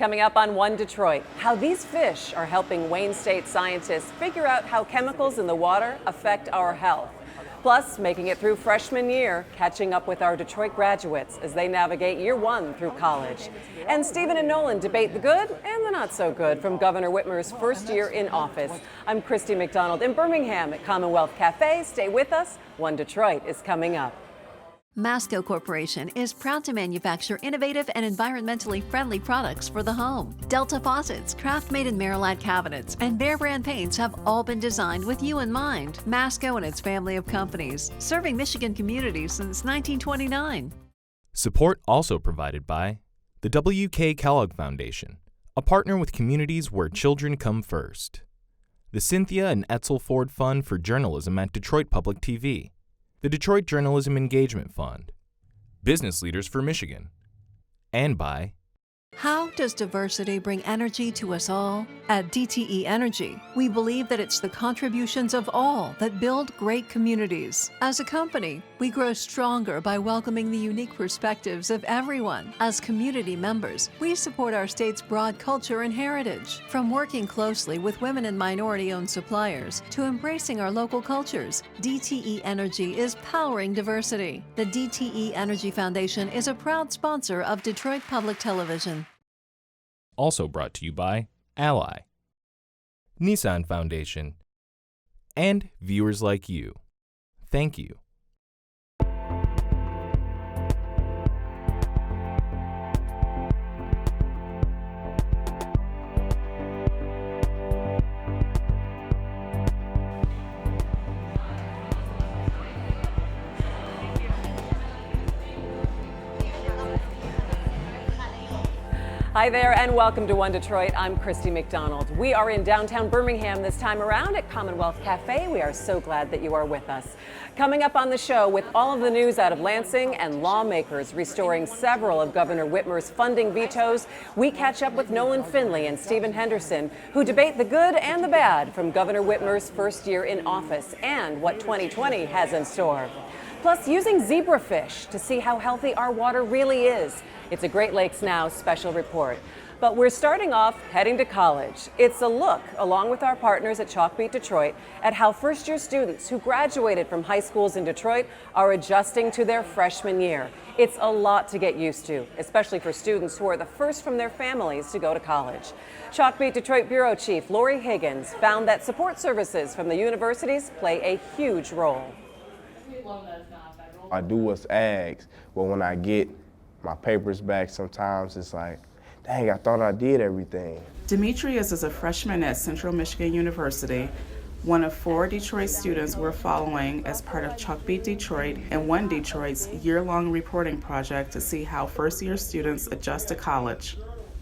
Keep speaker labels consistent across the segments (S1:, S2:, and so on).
S1: Coming up on One Detroit, how these fish are helping Wayne State scientists figure out how chemicals in the water affect our health. Plus, making it through freshman year, catching up with our Detroit graduates as they navigate year one through college. And Stephen and Nolan debate the good and the not so good from Governor Whitmer's first year in office. I'm Christy McDonald in Birmingham at Commonwealth Cafe. Stay with us. One Detroit is coming up.
S2: Masco Corporation is proud to manufacture innovative and environmentally friendly products for the home. Delta faucets, craft-made in Merillat cabinets, and Behr brand paints have all been designed with you in mind. Masco and its family of companies, serving Michigan communities since 1929.
S3: Support also provided by the W.K. Kellogg Foundation, a partner with communities where children come first. The Cynthia and Etzel Ford Fund for Journalism at Detroit Public TV. The Detroit Journalism Engagement Fund, Business Leaders for Michigan, and by
S2: How does diversity bring energy to us all? At DTE Energy, we believe that it's the contributions of all that build great communities. As a company, we grow stronger by welcoming the unique perspectives of everyone. As community members, we support our state's broad culture and heritage. From working closely with women and minority-owned suppliers to embracing our local cultures, DTE Energy is powering diversity. The DTE Energy Foundation is a proud sponsor of Detroit Public Television.
S3: Also brought to you by Ally, Nissan Foundation, and viewers like you. Thank you.
S1: Hi there and welcome to One Detroit. I'm Christy McDonald. We are in downtown Birmingham this time around at Commonwealth Cafe. We are so glad that you are with us. Coming up on the show with all of the news out of Lansing and lawmakers restoring several of Governor Whitmer's funding vetoes, we catch up with Nolan Finley and Stephen Henderson, who debate the good and the bad from Governor Whitmer's first year in office and what 2020 has in store. Plus, using zebrafish to see how healthy our water really is. It's a Great Lakes Now special report. But we're starting off heading to college. It's a look, along with our partners at Chalkbeat Detroit, at how first-year students who graduated from high schools in Detroit are adjusting to their freshman year. It's a lot to get used to, especially for students who are the first from their families to go to college. Chalkbeat Detroit Bureau Chief Lori Higgins found that support services from the universities play a huge role.
S4: I do what's asked, but when I get my papers back, sometimes it's like, dang, I thought I did everything.
S5: Demetrius is a freshman at Central Michigan University, one of 4 Detroit students we're following as part of Chalkbeat Detroit and One Detroit's year-long reporting project to see how first-year students adjust to college.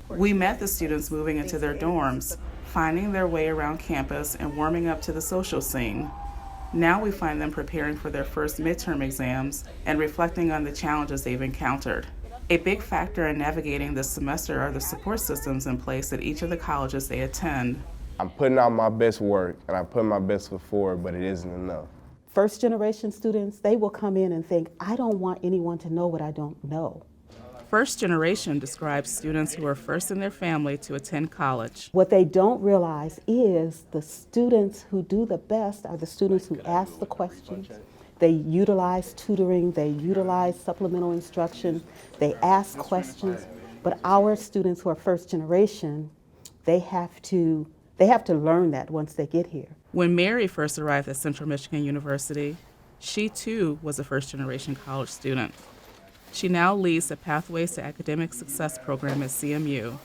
S5: We met the students moving into their dorms, finding their way around campus and warming up to the social scene. Now we find them preparing for their first midterm exams and reflecting on the challenges they've encountered. A big factor in navigating this semester are the support systems in place at each of the colleges they attend.
S4: I'm putting out my best work and I'm putting my best foot forward, but it isn't enough.
S6: First generation students, they will come in and think, I don't want anyone to know what I don't know.
S5: First generation describes students who are first in their family to attend college.
S6: What they don't realize is the students who do the best are the students who ask the questions. They utilize tutoring, they utilize supplemental instruction, they ask questions. But our students who are first generation, they have to learn that once they get here.
S5: When Mary first arrived at Central Michigan University, she too was a first generation college student. She now leads the Pathways to Academic Success program at CMU.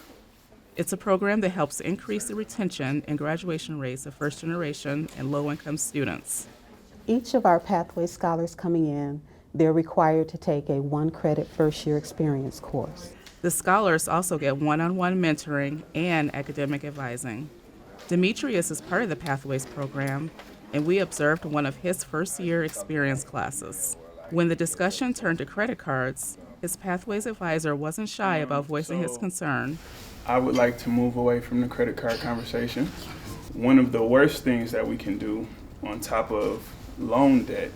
S5: It's a program that helps increase the retention and graduation rates of first-generation and low-income students.
S6: Each of our Pathways scholars coming in, they're required to take a 1-credit first-year experience course.
S5: The scholars also get one-on-one mentoring and academic advising. Demetrius is part of the Pathways program, and we observed one of his first-year experience classes. When the discussion turned to credit cards, his Pathways advisor wasn't shy about voicing his concern.
S7: I would like to move away from the credit card conversation. One of the worst things that we can do on top of loan debt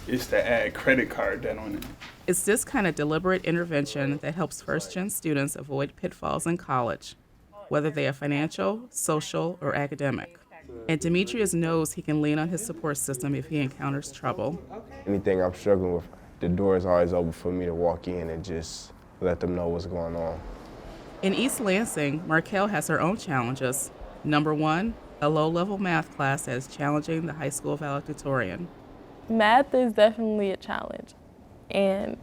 S7: is to add credit card debt on it.
S5: It's this kind of deliberate intervention that helps first-gen students avoid pitfalls in college, whether they are financial, social, or academic. And Demetrius knows he can lean on his support system if he encounters trouble.
S4: Anything I'm struggling with, the door is always open for me to walk in and just let them know what's going on.
S5: In East Lansing, Markel has her own challenges. Number one, a low-level math class that is challenging the high school valedictorian.
S8: Math is definitely a challenge, and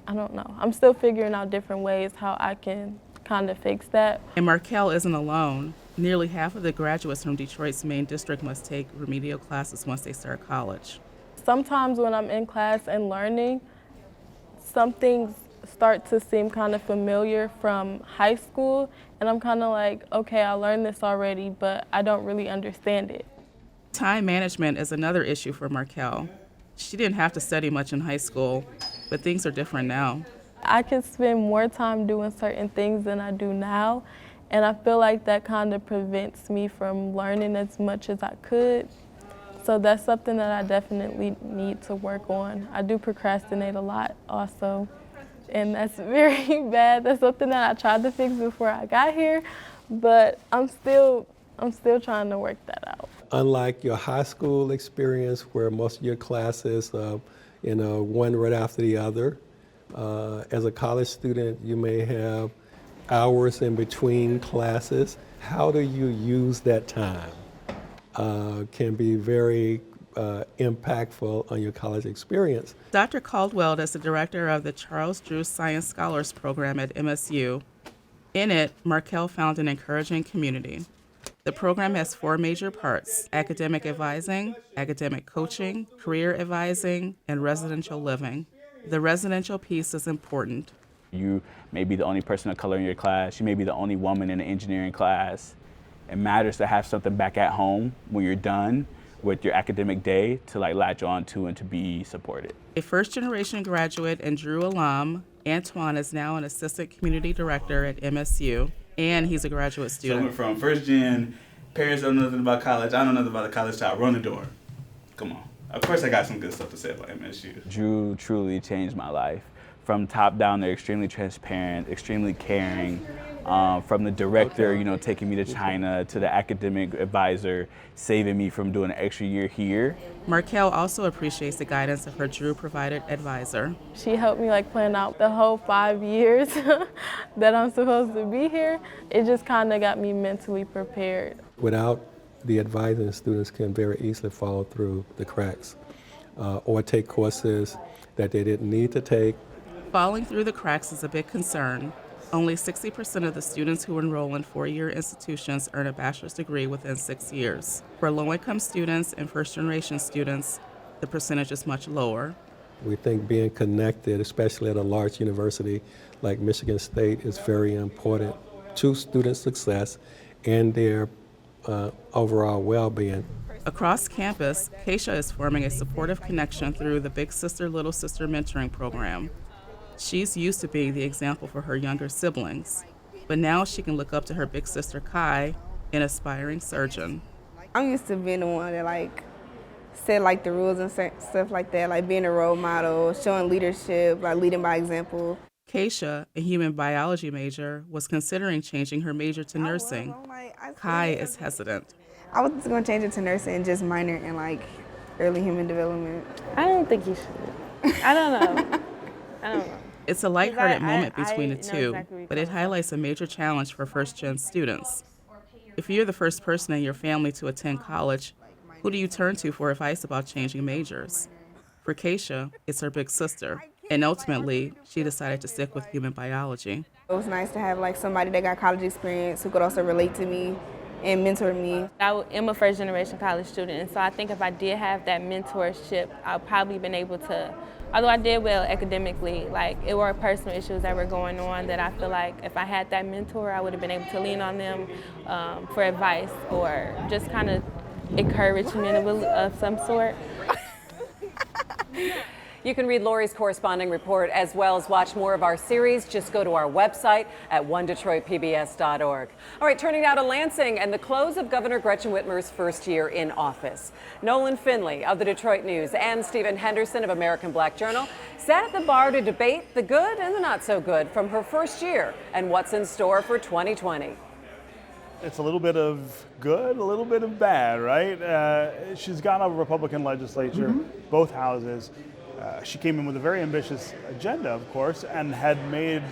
S8: I don't know. I'm still figuring out different ways how I can kind of fix that.
S5: And Markel isn't alone. Nearly half of the graduates from Detroit's main district must take remedial classes once they start college.
S8: Sometimes when I'm in class and learning, some things start to seem kind of familiar from high school, and I'm kind of like, okay, I learned this already, but I don't really understand it.
S5: Time management is another issue for Markel. She didn't have to study much in high school, but things are different now.
S8: I can spend more time doing certain things than I do now, and I feel like that kind of prevents me from learning as much as I could. So that's something that I definitely need to work on. I do procrastinate a lot also, and that's very bad. That's something that I tried to fix before I got here, but I'm still trying to work that out.
S9: Unlike your high school experience where most of your classes, one right after the other, as a college student, you may have hours in between classes. How do you use that time? Can be very impactful on your college experience.
S5: Dr. Caldwell is the director of the Charles Drew Science Scholars Program at MSU. In it, Markel found an encouraging community. The program has 4 major parts: academic advising, academic coaching, career advising, and residential living. The residential piece is important.
S10: You may be the only person of color in your class. You may be the only woman in the engineering class. It matters to have something back at home when you're done with your academic day to latch on to and to be supported.
S5: A first-generation graduate and Drew alum, Antoine is now an assistant community director at MSU, and he's a graduate student.
S11: So I went from first gen, parents don't know nothing about college, I don't know nothing about the college child, run the door. Come on. Of course I got some good stuff to say about MSU.
S10: Drew truly changed my life. From top down, they're extremely transparent, extremely caring. From the director, taking me to China, to the academic advisor, saving me from doing an extra year here.
S5: Markel also appreciates the guidance of her Drew-provided advisor.
S8: She helped me plan out the whole 5 years that I'm supposed to be here. It just kind of got me mentally prepared.
S9: Without the advising, students can very easily fall through the cracks or take courses that they didn't need to take.
S5: Falling through the cracks is a big concern. Only 60% of the students who enroll in 4-year institutions earn a bachelor's degree within 6 years. For low-income students and first-generation students, the percentage is much lower.
S9: We think being connected, especially at a large university like Michigan State, is very important to student success and their overall well-being.
S5: Across campus, Keisha is forming a supportive connection through the Big Sister, Little Sister mentoring program. She's used to being the example for her younger siblings, but now she can look up to her big sister Kai, an aspiring surgeon.
S12: I'm used to being the one that set the rules and stuff like that, being a role model, showing leadership, leading by example.
S5: Keisha, a human biology major, was considering changing her major to nursing. Kai is hesitant.
S12: I was going to change it to nursing and just minor in early human development.
S8: I don't think you should. I don't know.
S5: It's a lighthearted moment between the two, but it highlights a major challenge for first-gen students. If you're the first person in your family to attend college, who do you turn to for advice about changing majors? For Keisha, it's her big sister, and ultimately, she decided to stick with human biology.
S12: It was nice to have somebody that got college experience who could also relate to me and mentor me.
S8: I am a first-generation college student, and so I think if I did have that mentorship, I'd probably been able to, although I did well academically, it were personal issues that were going on that I feel like if I had that mentor, I would have been able to lean on them for advice or just kind of encouragement of some sort.
S1: You can read Lori's corresponding report as well as watch more of our series. Just go to our website at onedetroitpbs.org. All right, turning now to Lansing and the close of Governor Gretchen Whitmer's first year in office. Nolan Finley of the Detroit News and Stephen Henderson of American Black Journal sat at the bar to debate the good and the not so good from her first year and what's in store for 2020.
S13: It's a little bit of good, a little bit of bad, right? She's got a Republican legislature, both houses. She came in with a very ambitious agenda, of course, and had made,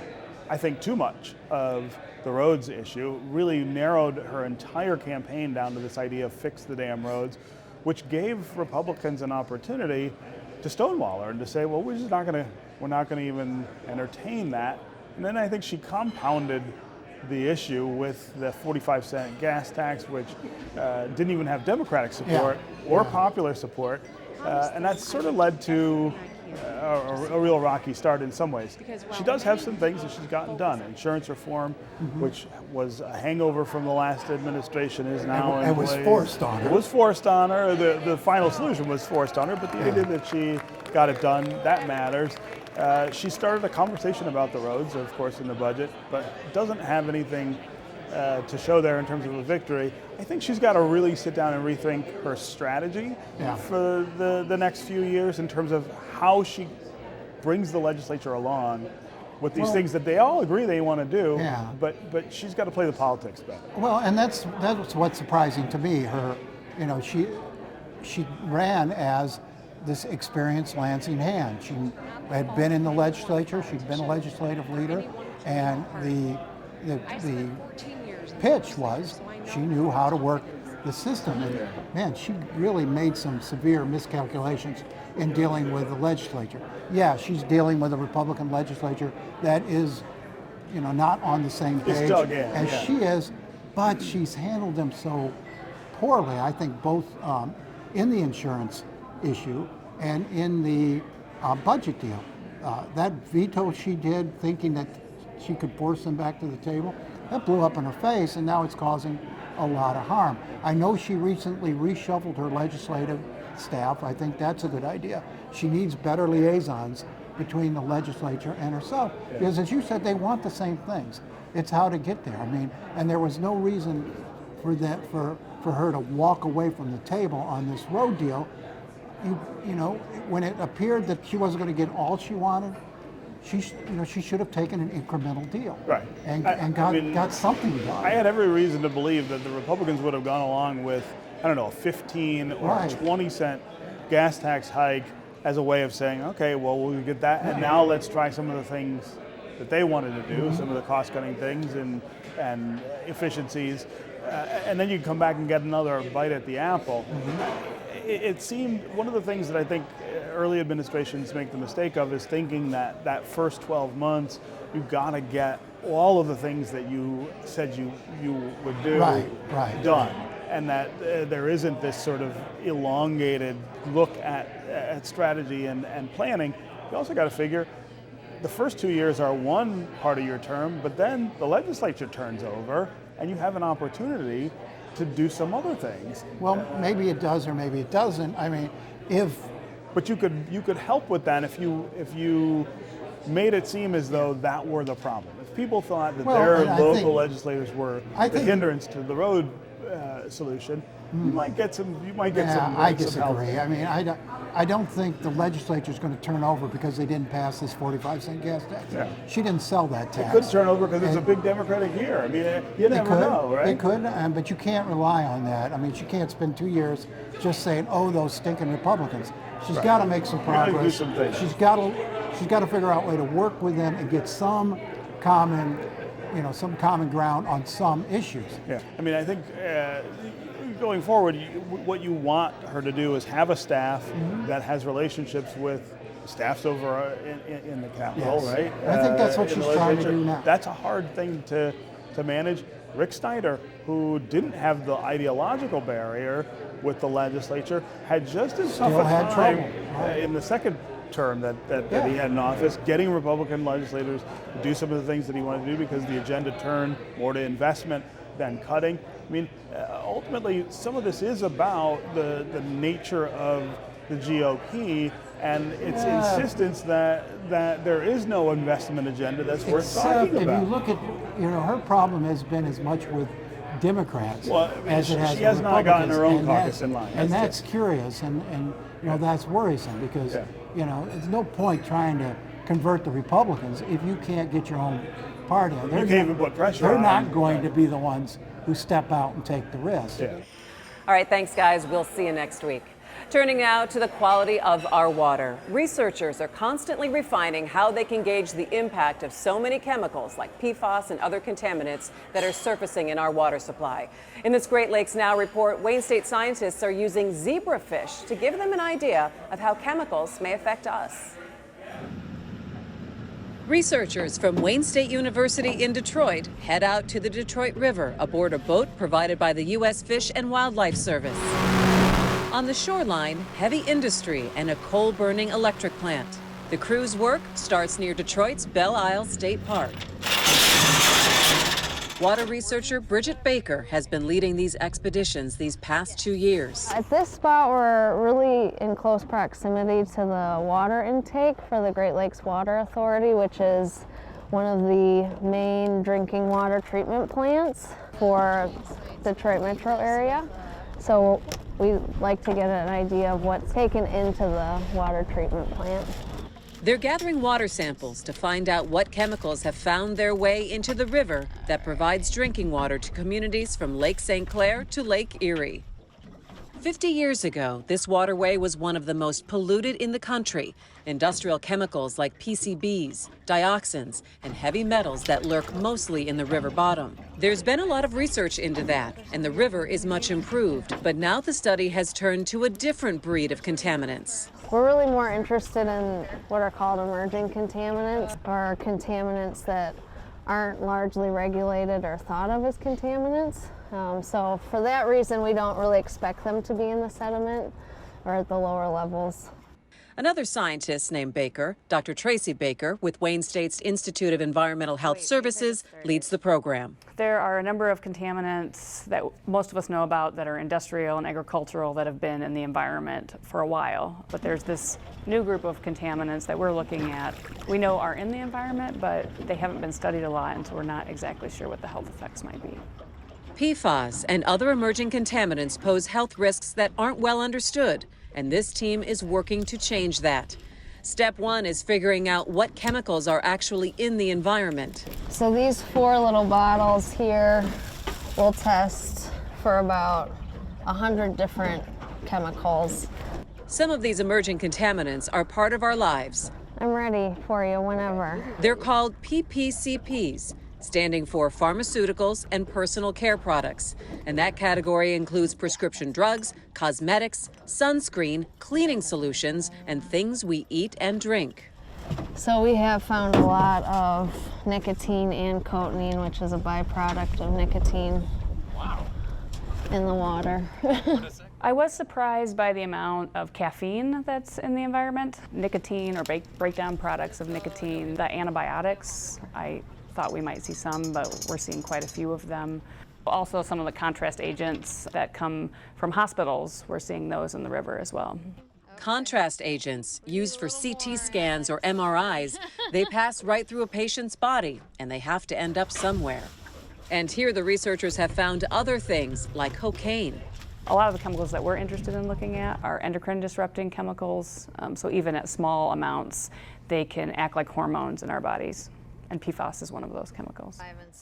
S13: I think, too much of the roads issue, really narrowed her entire campaign down to this idea of fix the damn roads, which gave Republicans an opportunity to stonewall her and to say, well, we're not going to even entertain that. And then I think she compounded the issue with the 45-cent gas tax, which didn't even have Democratic support or popular support. And that sort of led to a real rocky start in some ways. She does have some things that she's gotten done. Insurance reform, which was a hangover from the last administration, is now in place.
S14: It was forced on her.
S13: It was forced on her. The final solution was forced on her, but the idea that she got it done, that matters. She started a conversation about the roads, of course, in the budget, but doesn't have anything to show there in terms of a victory. I think she's got to really sit down and rethink her strategy for the next few years in terms of how she brings the legislature along with these things that they all agree they want to do, but she's got to play the politics better.
S14: Well, and that's what's surprising to me. Her, she ran as this experienced Lansing hand. She had been in the legislature, she'd been a legislative leader, and the pitch was she knew how to work the system. And man, she really made some severe miscalculations in dealing with the legislature. Yeah, she's dealing with a Republican legislature that is, not on the same page as she is, but she's handled them so poorly, I think, both in the insurance issue and in the budget deal. That veto she did, thinking that she could force them back to the table, that blew up in her face, and now it's causing a lot of harm. I know she recently reshuffled her legislative staff. I think that's a good idea. She needs better liaisons between the legislature and herself, because as you said, they want the same things. It's how to get there. I mean, and there was no reason for her to walk away from the table on this road deal. When it appeared that she wasn't going to get all she wanted, she should have taken an incremental deal,
S13: right?
S14: And got something done.
S13: I had every reason to believe that the Republicans would have gone along with, a 15 or 20 cent gas tax hike as a way of saying, okay, well, we'll get that, and now let's try some of the things that they wanted to do, some of the cost-cutting things and efficiencies, and then you come back and get another bite at the apple. It seemed one of the things that I think early administrations make the mistake of is thinking that first 12 months you've got to get all of the things that you said you would do done, and that there isn't this sort of elongated look at strategy and planning. You also got to figure the first 2 years are one part of your term, but then the legislature turns over and you have an opportunity to do some other things.
S14: Well, maybe it does or maybe it doesn't. I mean,
S13: but you could help with that if you made it seem as though that were the problem. If people thought that their local legislators were the hindrance to the road solution, you might get some.
S14: I disagree.
S13: Help.
S14: I mean, I don't think the legislature is going to turn over because they didn't pass this 45-cent gas tax.
S13: Yeah.
S14: She didn't sell that tax.
S13: It could turn over because it's a big Democratic year. I mean, you never know, right?
S14: It could, but you can't rely on that. I mean, she can't spend 2 years just saying, "Oh, those stinking Republicans." She's got to make some progress. She's got to figure out a way to work with them and get some common ground on some issues.
S13: Yeah, I mean, I think going forward, what you want her to do is have a staff that has relationships with staffs over in the Capitol, right?
S14: I think that's what she's trying to do now.
S13: That's a hard thing to manage. Rick Snyder, who didn't have the ideological barrier with the legislature, had just as tough a time in the second term that he had in office, getting Republican legislators to do some of the things that he wanted to do because the agenda turned more to investment than cutting. I mean, ultimately, some of this is about the nature of the GOP And it's insistence that there is no investment agenda that's worth talking about.
S14: If you look at, her problem has been as much with Democrats as it has
S13: she has
S14: with
S13: not gotten
S14: Republicans,
S13: her own caucus in line.
S14: And that's curious, and that's worrisome because there's no point trying to convert the Republicans if you can't get your own party.
S13: You can't even put pressure on
S14: them. They're not
S13: them.
S14: going to be the ones who step out and take the risk.
S1: All right, thanks, guys. We'll see you next week. Turning now to the quality of our water. Researchers are constantly refining how they can gauge the impact of so many chemicals like PFAS and other contaminants that are surfacing in our water supply. In this Great Lakes Now report, Wayne State scientists are using zebrafish to give them an idea of how chemicals may affect us. Researchers from Wayne State University in Detroit head out to the Detroit River aboard a boat provided by the U.S. Fish and Wildlife Service. On the shoreline, heavy industry and a coal-burning electric plant. The crew's work starts near Detroit's Belle Isle State Park. Water researcher Bridget Baker has been leading these expeditions these past 2 years.
S15: At this spot, we're really in close proximity to the water intake for the Great Lakes Water Authority, which is one of the main drinking water treatment plants for the Detroit metro area. So we like to get an idea of what's taken into the water treatment plant.
S1: They're gathering water samples to find out what chemicals have found their way into the river that provides drinking water to communities from Lake St. Clair to Lake Erie. 50 years ago, this waterway was one of the most polluted in the country. Industrial chemicals like PCBs, dioxins, and heavy metals that lurk mostly in the river bottom. There's been a lot of research into that, and the river is much improved. But now the study has turned to a different breed of contaminants.
S15: We're really more interested in what are called emerging contaminants, or contaminants that aren't largely regulated or thought of as contaminants. So for that reason, we don't really expect them to be in the sediment or at the lower levels.
S1: Another scientist named Baker, Dr. Tracy Baker, with Wayne State's Institute of Environmental Health Services, leads the program.
S16: There are a number of contaminants that most of us know about that are industrial and agricultural that have been in the environment for a while. But there's this new group of contaminants that we're looking at. We know are in the environment, but they haven't been studied a lot, and so we're not exactly sure what the health effects might be.
S1: PFAS and other emerging contaminants pose health risks that aren't well understood, and this team is working to change that. Step one is figuring out what chemicals are actually in the environment.
S15: So these 4 little bottles here will test for about 100 different chemicals.
S1: Some of these emerging contaminants are part of our lives.
S15: I'm ready for you whenever.
S1: They're called PPCPs, standing for pharmaceuticals and personal care products. And that category includes prescription drugs, cosmetics, sunscreen, cleaning solutions, and things we eat and drink.
S15: So we have found a lot of nicotine and cotinine, which is a byproduct of nicotine in the water.
S16: I was surprised by the amount of caffeine that's in the environment. Nicotine or breakdown products of nicotine, the antibiotics, I thought we might see some, but we're seeing quite a few of them. Also, some of the contrast agents that come from hospitals, we're seeing those in the river as well.
S1: Contrast agents, used for CT scans or MRIs, they pass right through a patient's body, and they have to end up somewhere. And here the researchers have found other things, like cocaine.
S16: A lot of the chemicals that we're interested in looking at are endocrine disrupting chemicals, so even at small amounts, they can act like hormones in our bodies. And PFAS is one of those chemicals.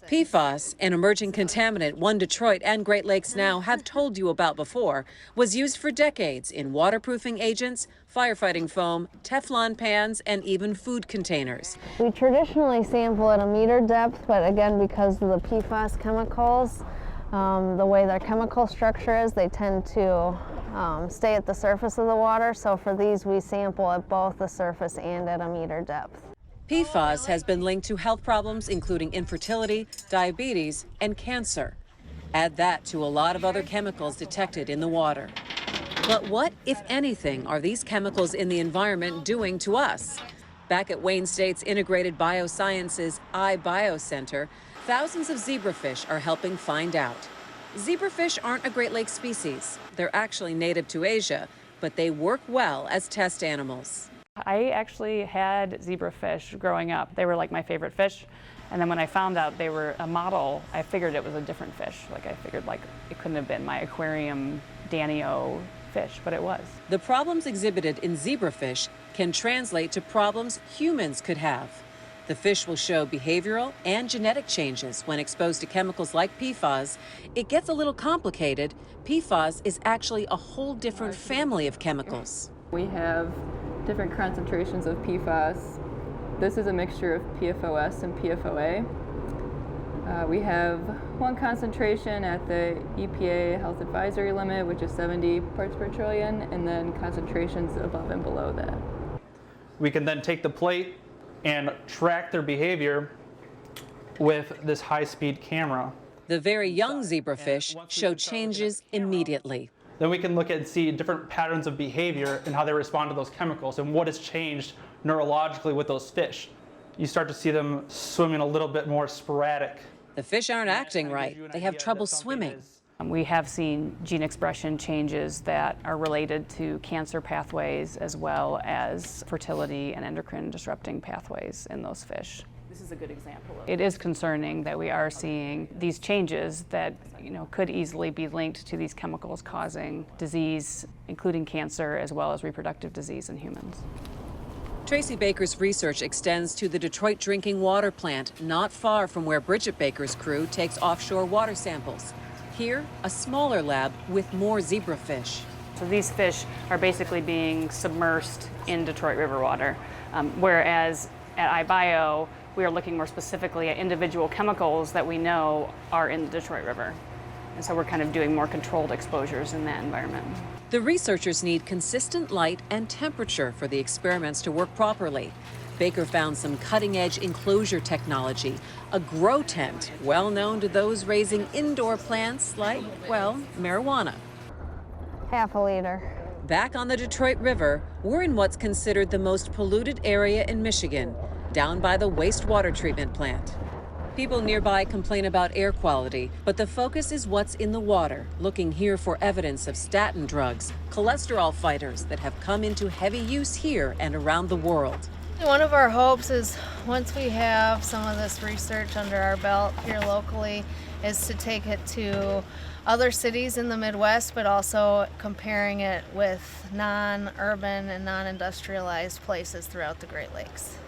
S1: PFAS, an emerging contaminant One Detroit and Great Lakes Now have told you about before, was used for decades in waterproofing agents, firefighting foam, Teflon pans, and even food containers.
S15: We traditionally sample at a meter depth, but again, because of the PFAS chemicals, the way their chemical structure is, they tend to stay at the surface of the water. So for these, we sample at both the surface and at a meter depth.
S1: PFAS has been linked to health problems including infertility, diabetes, and cancer. Add that to a lot of other chemicals detected in the water. But what, if anything, are these chemicals in the environment doing to us? Back at Wayne State's Integrated Biosciences iBio Center, thousands of zebrafish are helping find out. Zebrafish aren't a Great Lakes species. They're actually native to Asia, but they work well as test animals.
S16: I actually had zebrafish growing up. They were like my favorite fish. And then when I found out they were a model, I figured it was a different fish. Like I figured like it couldn't have been my aquarium Danio fish, but it was.
S1: The problems exhibited in zebrafish can translate to problems humans could have. The fish will show behavioral and genetic changes when exposed to chemicals like PFAS. It gets a little complicated. PFAS is actually a whole different family of chemicals.
S17: We have different concentrations of PFAS. This is a mixture of PFOS and PFOA. We have one concentration at the EPA health advisory limit, which is 70 parts per trillion, and then concentrations above and below that.
S18: We can then take the plate and track their behavior with this high-speed camera.
S1: The very young zebrafish show changes immediately.
S18: Then we can look and see different patterns of behavior and how they respond to those chemicals and what has changed neurologically with those fish. You start to see them swimming a little bit more sporadic.
S1: The fish aren't acting right. They have trouble swimming.
S16: We have seen gene expression changes that are related to cancer pathways as well as fertility and endocrine disrupting pathways in those fish.
S17: This is a good example of
S16: it. Is concerning that we are seeing these changes that could easily be linked to these chemicals causing disease, including cancer as well as reproductive disease in humans.
S1: Tracy Baker's research extends to the Detroit drinking water plant, not far from where Bridget Baker's crew takes offshore water samples. Here, a smaller lab with more zebrafish.
S16: So these fish are basically being submersed in Detroit River water, whereas at iBio, we are looking more specifically at individual chemicals that we know are in the Detroit River. And so we're kind of doing more controlled exposures in that environment.
S1: The researchers need consistent light and temperature for the experiments to work properly. Baker found some cutting-edge enclosure technology, a grow tent, well known to those raising indoor plants like, well, marijuana.
S15: Half a liter.
S1: Back on the Detroit River, we're in what's considered the most polluted area in Michigan, down by the wastewater treatment plant. People nearby complain about air quality, but the focus is what's in the water, looking here for evidence of statin drugs, cholesterol fighters that have come into heavy use here and around the world.
S15: One of our hopes is once we have some of this research under our belt here locally is to take it to other cities in the Midwest, but also comparing it with non-urban and non-industrialized places throughout the Great Lakes.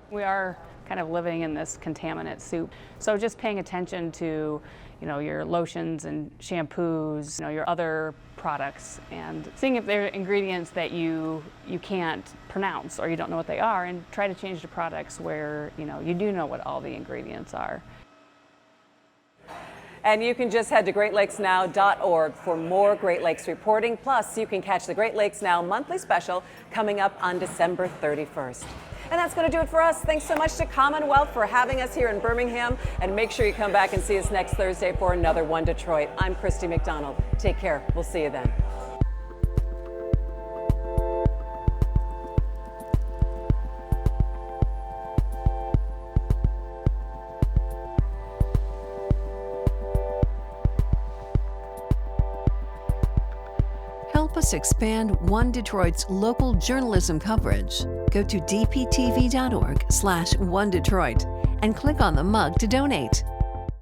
S16: We are kind of living in this contaminant soup. So just paying attention to, your lotions and shampoos, your other products, and seeing if there are ingredients that you can't pronounce or you don't know what they are, and try to change the products where, you do know what all the ingredients are.
S1: And you can just head to greatlakesnow.org for more Great Lakes reporting. Plus, you can catch the Great Lakes Now monthly special coming up on December 31st. And that's going to do it for us. Thanks so much to Commonwealth for having us here in Birmingham. And make sure you come back and see us next Thursday for another One Detroit. I'm Christy McDonald. Take care. We'll see you then.
S2: Help us expand One Detroit's local journalism coverage. Go to dptv.org/onedetroit and click on the mug to donate.